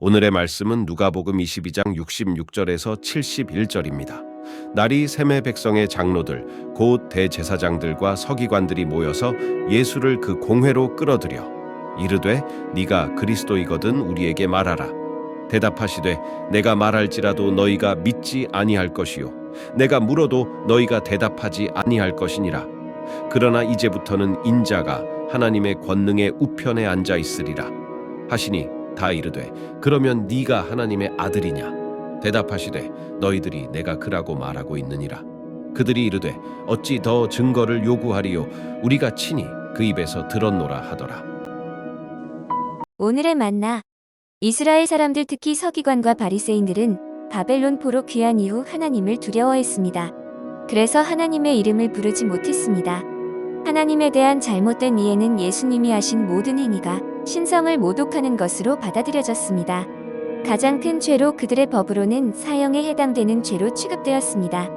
오늘의 말씀은 누가복음 22장 66절에서 71절입니다. 날이 셈의 백성의 장로들 곧 대제사장들과 서기관들이 모여서 예수를 그 공회로 끌어들여 이르되 네가 그리스도이거든 우리에게 말하라. 대답하시되 내가 말할지라도 너희가 믿지 아니할 것이요 내가 물어도 너희가 대답하지 아니할 것이니라. 그러나 이제부터는 인자가 하나님의 권능의 우편에 앉아 있으리라 하시니 다 이르되 그러면 네가 하나님의 아들이냐. 대답하시되 너희들이 내가 그라고 말하고 있느니라. 그들이 이르되 어찌 더 증거를 요구하리요 우리가 친히 그 입에서 들었노라 하더라. 오늘의 만나. 이스라엘 사람들 특히 서기관과 바리새인들은 바벨론 포로 귀환 이후 하나님을 두려워했습니다. 그래서 하나님의 이름을 부르지 못했습니다. 하나님에 대한 잘못된 이해는 예수님이 하신 모든 행위가 신성을 모독하는 것으로 받아들여졌습니다. 가장 큰 죄로 그들의 법으로는 사형에 해당되는 죄로 취급되었습니다.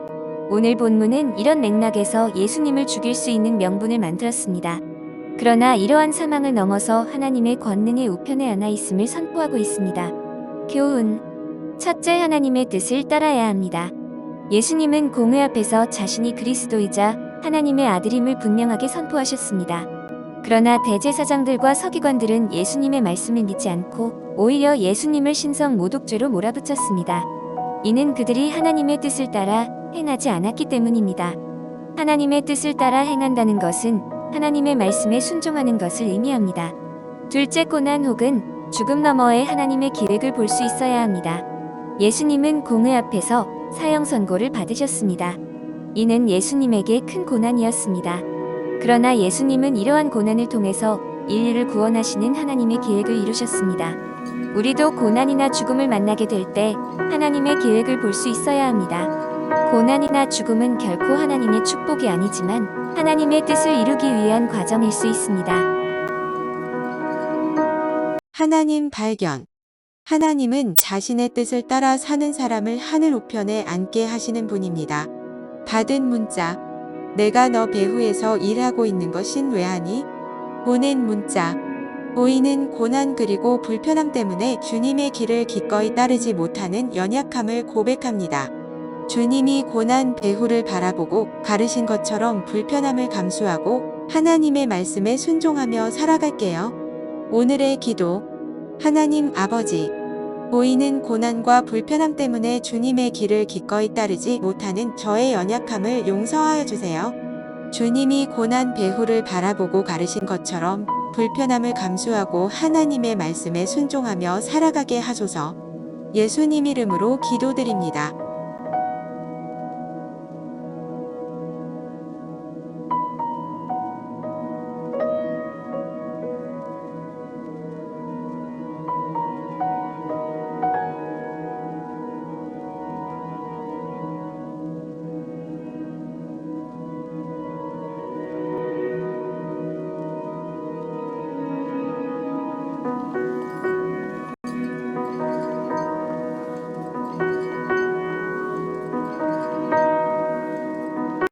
오늘 본문은 이런 맥락에서 예수님을 죽일 수 있는 명분을 만들었습니다. 그러나 이러한 사망을 넘어서 하나님의 권능의 우편에 안아 있음을 선포하고 있습니다. 교훈. 첫째, 하나님의 뜻을 따라야 합니다. 예수님은 공회 앞에서 자신이 그리스도이자 하나님의 아들임을 분명하게 선포하셨습니다. 그러나 대제사장들과 서기관들은 예수님의 말씀을 믿지 않고 오히려 예수님을 신성 모독죄로 몰아붙였습니다. 이는 그들이 하나님의 뜻을 따라 행하지 않았기 때문입니다. 하나님의 뜻을 따라 행한다는 것은 하나님의 말씀에 순종하는 것을 의미합니다. 둘째, 고난 혹은 죽음 너머의 하나님의 계획을 볼 수 있어야 합니다. 예수님은 공회 앞에서 사형 선고를 받으셨습니다. 이는 예수님에게 큰 고난이었습니다. 그러나 예수님은 이러한 고난을 통해서 인류를 구원하시는 하나님의 계획을 이루셨습니다. 우리도 고난이나 죽음을 만나게 될 때 하나님의 계획을 볼 수 있어야 합니다. 고난이나 죽음은 결코 하나님의 축복이 아니지만 하나님의 뜻을 이루기 위한 과정일 수 있습니다. 하나님 발견. 하나님은 자신의 뜻을 따라 사는 사람을 하늘 우편에 앉게 하시는 분입니다. 받은 문자. 내가 너 배후에서 일하고 있는 것인 왜하니? 보낸 문자. 보이는 고난 그리고 불편함 때문에 주님의 길을 기꺼이 따르지 못하는 연약함을 고백합니다. 주님이 고난 배후를 바라보고 가르신 것처럼 불편함을 감수하고 하나님의 말씀에 순종하며 살아갈게요. 오늘의 기도. 하나님 아버지, 보이는 고난과 불편함 때문에 주님의 길을 기꺼이 따르지 못하는 저의 연약함을 용서하여 주세요. 주님이 고난 배후를 바라보고 가르신 것처럼 불편함을 감수하고 하나님의 말씀에 순종하며 살아가게 하소서. 예수님 이름으로 기도드립니다.